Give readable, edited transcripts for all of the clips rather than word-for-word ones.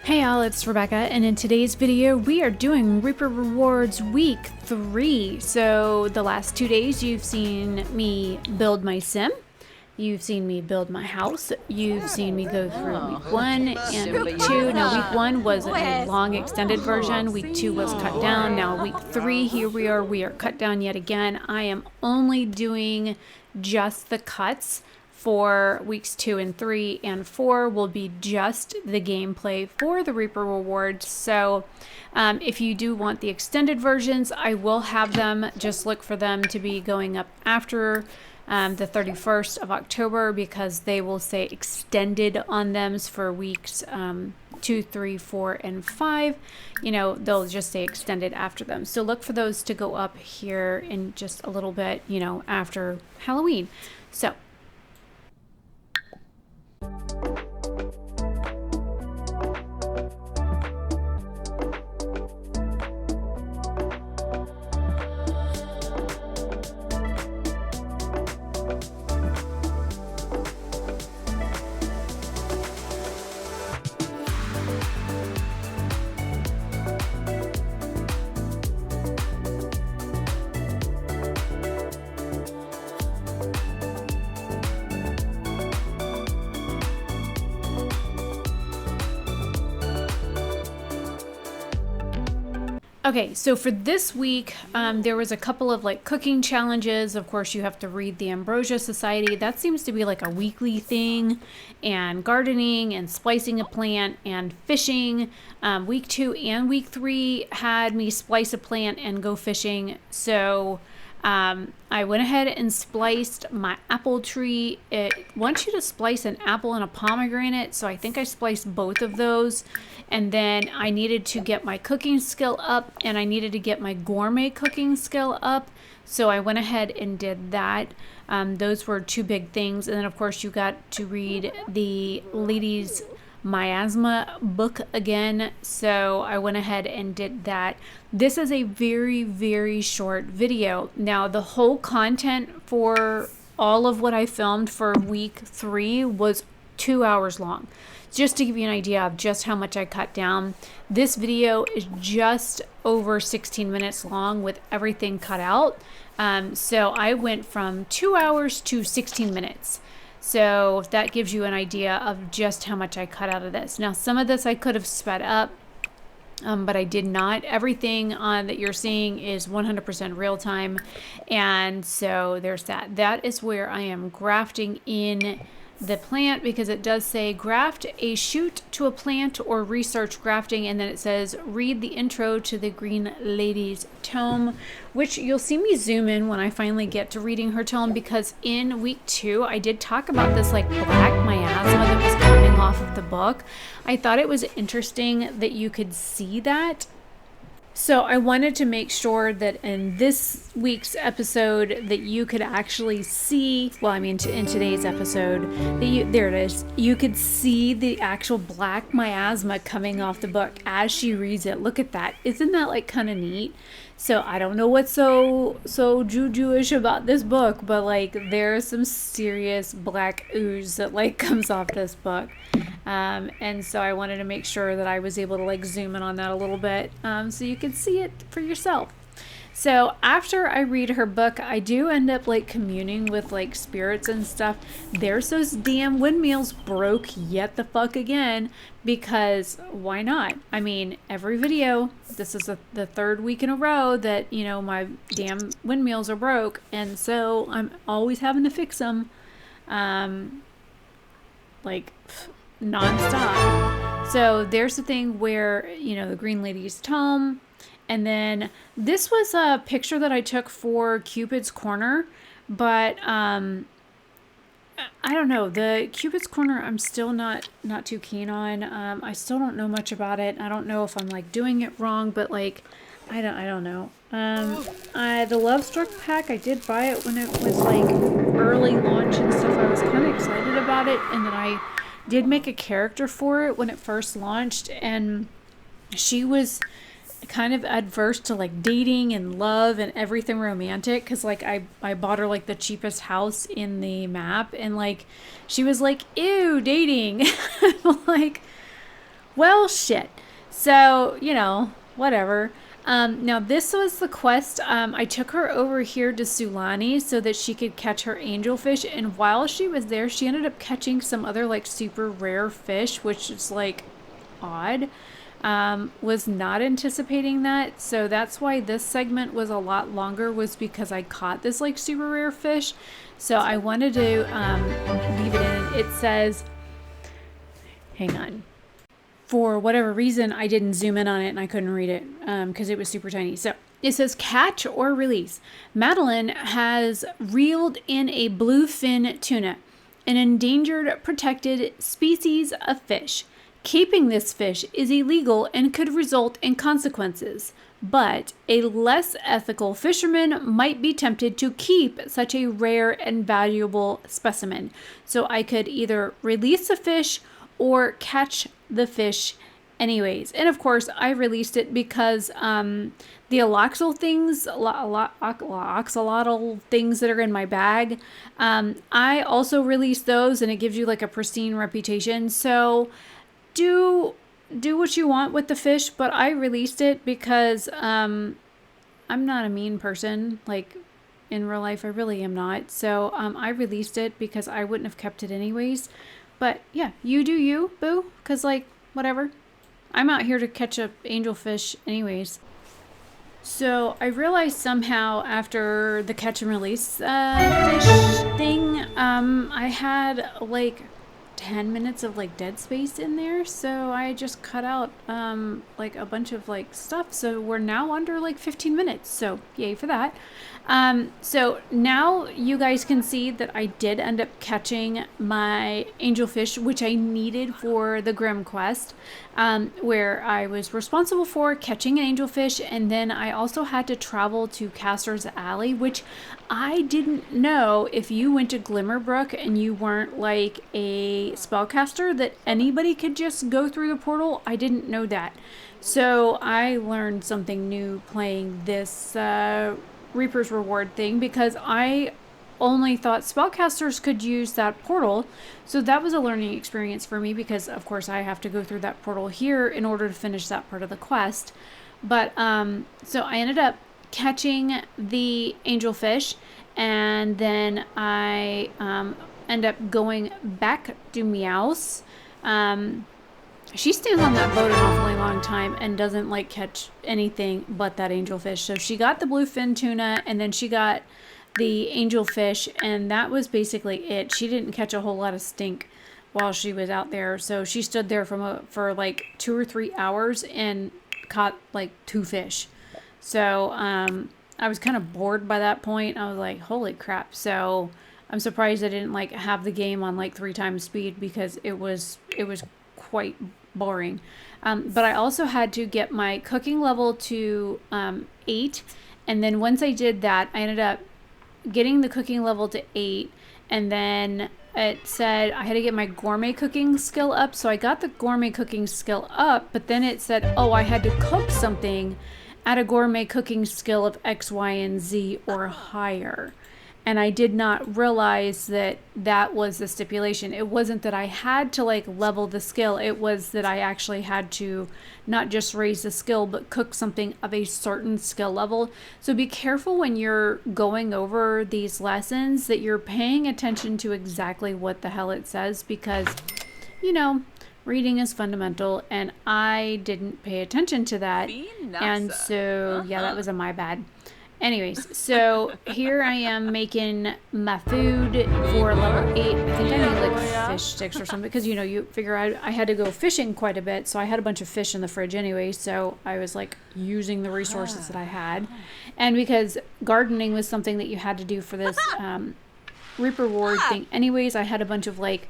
Hey y'all, it's Rebecca, and in today's video we are doing Reaper Rewards week 3. So the last 2 days you've seen me build my sim, you've seen me build my house, you've seen me go through week 1 and week 2. Now week 1 was a long extended version, week 2 was cut down, now week 3 here we are cut down yet again. I am only doing just the cuts for weeks 2 and 3, and 4 will be just the gameplay for the Reaper Rewards. So if you do want the extended versions, I will have them. Just look for them to be going up after the 31st of October, because they will say extended on them for weeks 2, 3, 4, and 5. You know, they'll just say extended after them. So look for those to go up here in just a little bit, you know, after Halloween. So okay, so for this week, there was a couple of like cooking challenges. Of course, you have to read the Ambrosia Society. That seems to be like a weekly thing, and gardening and splicing a plant and fishing. Week 2 and week 3 had me splice a plant and go fishing. So I went ahead and spliced my apple tree. It wants you to splice an apple and a pomegranate, so I think I spliced both of those. And then I needed to get my cooking skill up, and I needed to get my gourmet cooking skill up. So I went ahead and did that. Those were two big things. And then of course you got to read the ladies' miasma book again. So I went ahead and did that. This is a very, very short video. Now the whole content for all of what I filmed for week 3 was 2 hours long. Just to give you an idea of just how much I cut down. This video is just over 16 minutes long with everything cut out. So I went from 2 hours to 16 minutes. So that gives you an idea of just how much I cut out of this. Now, some of this I could have sped up, but I did not. Everything that you're seeing is 100% real time. And so there's that. That is where I am grafting in the plant, because it does say graft a shoot to a plant or research grafting, and then it says read the intro to the Green Lady's tome, which you'll see me zoom in when I finally get to reading her tome, because in week 2 I did talk about this like black miasma that was coming off of the book. I thought it was interesting that you could see that. So I wanted to make sure that in this week's episode that you could actually see, well, I mean, in today's episode, that there it is, you could see the actual black miasma coming off the book as she reads it. Look at that. Isn't that like kind of neat? So I don't know what's so juju-ish about this book, but like there's some serious black ooze that like comes off this book. And so I wanted to make sure that I was able to like zoom in on that a little bit, so you can see it for yourself. So after I read her book, I do end up like communing with like spirits and stuff. There's those damn windmills broke yet the fuck again, because why not? I mean, every video, this is the third week in a row that, you know, my damn windmills are broke. And so I'm always having to fix them, like nonstop. So there's the thing where, you know, the Green Lady's tome. And then this was a picture that I took for Cupid's Corner, but I don't know, the Cupid's Corner I'm still not too keen on. I still don't know much about it. I don't know if I'm like doing it wrong, but like I don't know. The Love Struck pack, I did buy it when it was like early launch and stuff. I was kind of excited about it, and then I did make a character for it when it first launched, and she was kind of adverse to like dating and love and everything romantic, because like I bought her like the cheapest house in the map, and like she was like, ew, dating. Like, Well, shit. So, whatever. Now, this was the quest. I took her over here to Sulani so that she could catch her angelfish. And while she was there, she ended up catching some other like super rare fish, which is like odd. Was not anticipating that. So that's why this segment was a lot longer, was because I caught this like super rare fish. So I wanted to leave it in. It says, hang on. For whatever reason, I didn't zoom in on it and I couldn't read it because it was super tiny. So it says catch or release. Madeline has reeled in a bluefin tuna, an endangered protected species of fish. Keeping this fish is illegal and could result in consequences, but a less ethical fisherman might be tempted to keep such a rare and valuable specimen. So I could either release the fish or catch the fish anyways. And of course, I released it because the axolotl things that are in my bag, I also released those, and it gives you like a pristine reputation. So do what you want with the fish, but I released it because I'm not a mean person. Like in real life, I really am not. So I released it because I wouldn't have kept it anyways. But yeah, you do you, boo. Because like, whatever. I'm out here to catch up angelfish anyways. So I realized somehow after the catch and release fish thing, I had like 10 minutes of like dead space in there, so I just cut out like a bunch of like stuff, so we're now under like 15 minutes, so yay for that. So now you guys can see that I did end up catching my angelfish, which I needed for the Grimm quest, where I was responsible for catching an angelfish, and then I also had to travel to Caster's Alley, which I didn't know if you went to Glimmerbrook and you weren't like a spellcaster that anybody could just go through the portal. I didn't know that. So I learned something new playing this Reaper's Reward thing, because I only thought spellcasters could use that portal. So that was a learning experience for me, because of course I have to go through that portal here in order to finish that part of the quest. But so I ended up catching the angelfish, and then I end up going back to Meow's. She stays on that boat an awfully long time and doesn't like catch anything but that angelfish. So she got the bluefin tuna, and then she got the angelfish, and that was basically it. She didn't catch a whole lot of stink while she was out there. So she stood there for like 2 or 3 hours and caught like 2 fish. So I was kind of bored by that point. I was like, holy crap. So I'm surprised I didn't like have the game on like 3 times speed, because it was quite boring. But I also had to get my cooking level to 8, and then once I did that, I ended up getting the cooking level to 8, and then it said I had to get my gourmet cooking skill up. So I got the gourmet cooking skill up, but then it said, oh, I had to cook something at a gourmet cooking skill of X, Y, and Z or higher. And I did not realize that that was the stipulation. It wasn't that I had to like level the skill. It was that I actually had to not just raise the skill, but cook something of a certain skill level. So be careful when you're going over these lessons that you're paying attention to exactly what the hell it says, because, reading is fundamental, and I didn't pay attention to that. And so, yeah, that was my bad. Anyways, so here I am making my food for level 8. I think I need like fish sticks or something, because you figure I had to go fishing quite a bit, so I had a bunch of fish in the fridge anyway, so I was like using the resources that I had. And because gardening was something that you had to do for this Reaper Reward thing anyways, I had a bunch of like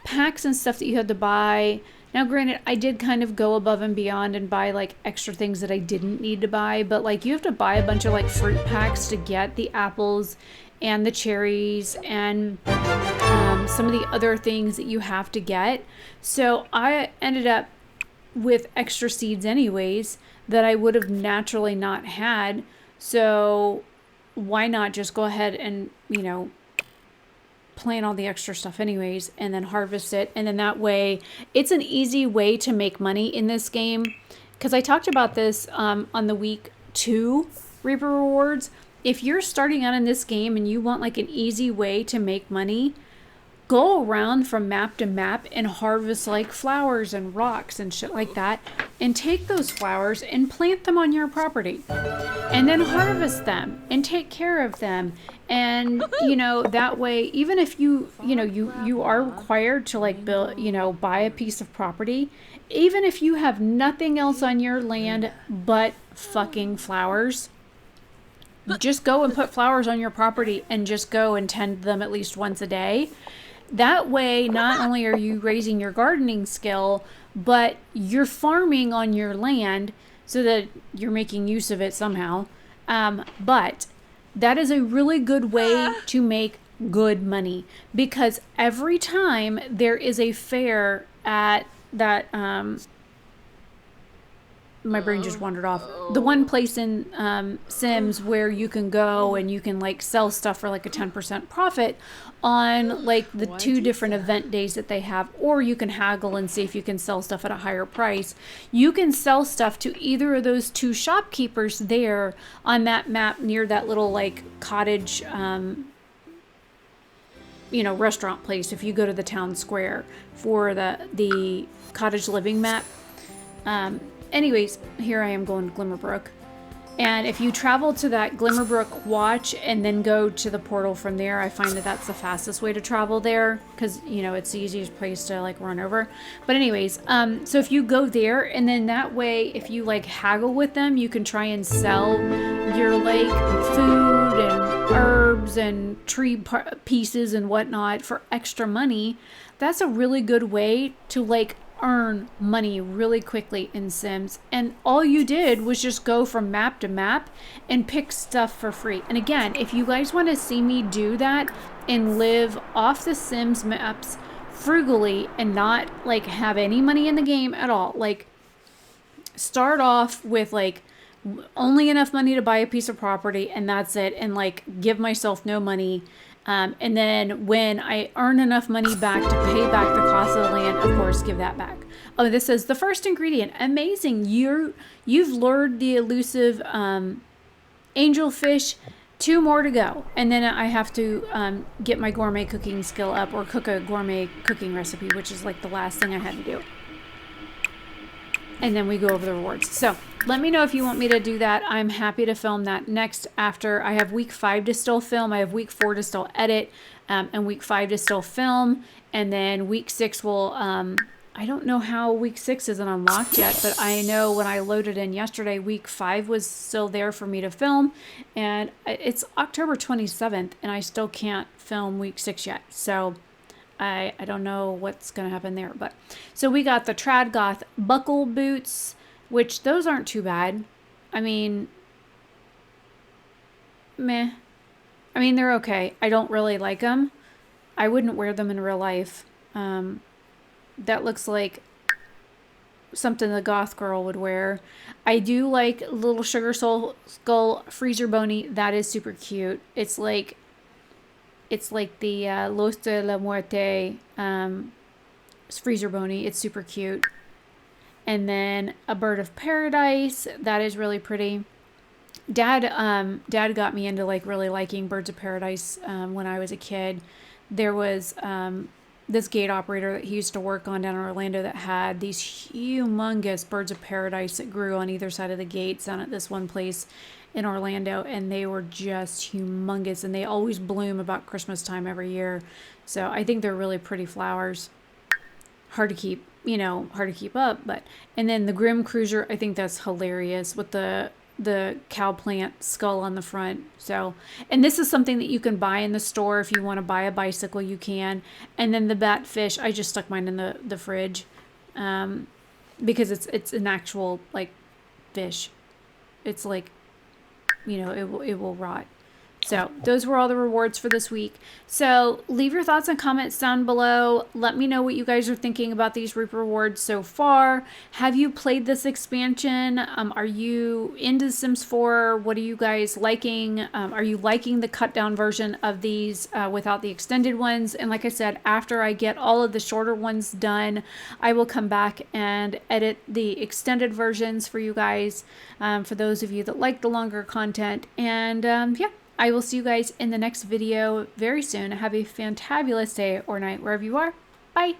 packs and stuff that you had to buy. Now, granted, I did kind of go above and beyond and buy like extra things that I didn't need to buy, but like you have to buy a bunch of like fruit packs to get the apples and the cherries and some of the other things that you have to get. So I ended up with extra seeds anyways that I would have naturally not had. So why not just go ahead and, plant all the extra stuff anyways and then harvest it. And then that way, it's an easy way to make money in this game. Because I talked about this on the week 2 Reaper Rewards. If you're starting out in this game and you want like an easy way to make money, go around from map to map and harvest like flowers and rocks and shit like that, and take those flowers and plant them on your property, and then harvest them and take care of them. And that way, even if you are required to like build, buy a piece of property, even if you have nothing else on your land but fucking flowers, just go and put flowers on your property and just go and tend them at least once a day. That way, not only are you raising your gardening skill, but you're farming on your land so that you're making use of it somehow. But that is a really good way to make good money, because every time there is a fair at that, my brain just wandered off. The one place in Sims where you can go and you can like sell stuff for like a 10% profit on like the 2 different event days that they have, or you can haggle and see if you can sell stuff at a higher price. You can sell stuff to either of those 2 shopkeepers there on that map near that little like cottage restaurant place. If you go to the town square for the cottage living map. Anyways, here I am going to Glimmerbrook. And if you travel to that Glimmerbrook watch and then go to the portal from there, I find that that's the fastest way to travel there, because, it's the easiest place to like run over. But anyways, so if you go there, and then that way, if you like haggle with them, you can try and sell your like food and herbs and tree pieces and whatnot for extra money. That's a really good way to like earn money really quickly in Sims. And all you did was just go from map to map and pick stuff for free. And again, if you guys want to see me do that and live off the Sims maps frugally and not like have any money in the game at all, like start off with like only enough money to buy a piece of property and that's it, and like give myself no money. And then when I earn enough money back to pay back the cost of the land, of course, give that back. Oh, this says the first ingredient. Amazing. You've lured the elusive angelfish. 2 more to go. And then I have to get my gourmet cooking skill up, or cook a gourmet cooking recipe, which is like the last thing I had to do. And then we go over the rewards. So let me know if you want me to do that. I'm happy to film that next after. I have week 5 to still film. I have week 4 to still edit, and week 5 to still film. And then week 6 will, I don't know how week 6 isn't unlocked yet, but I know when I loaded in yesterday, week 5 was still there for me to film. And it's October 27th, and I still can't film week 6 yet. So I don't know what's going to happen there. But so we got the Tradgoth buckle boots, which those aren't too bad. I mean, meh. I mean, they're okay. I don't really like them. I wouldn't wear them in real life. That looks like something the goth girl would wear. I do like little sugar skull freezer bony. That is super cute. It's like the Los de la Muerte freezer bony. It's super cute. And then a bird of paradise. That is really pretty. Dad got me into like really liking birds of paradise when I was a kid. There was this gate operator that he used to work on down in Orlando that had these humongous birds of paradise that grew on either side of the gates down at this one place in Orlando, and they were just humongous, and they always bloom about Christmas time every year. So I think they're really pretty flowers. Hard to keep up, but and then the Grim Cruiser, I think that's hilarious with the cow plant skull on the front. So, and this is something that you can buy in the store. If you want to buy a bicycle, you can. And then the batfish, I just stuck mine in the fridge because it's an actual like fish. It's like, it will rot. So those were all the rewards for this week. So leave your thoughts and comments down below. Let me know what you guys are thinking about these Reap rewards so far. Have you played this expansion? Are you into Sims 4? What are you guys liking? Are you liking the cut down version of these without the extended ones? And like I said, after I get all of the shorter ones done, I will come back and edit the extended versions for you guys, for those of you that like the longer content. And yeah. I will see you guys in the next video very soon. Have a fantabulous day or night wherever you are. Bye.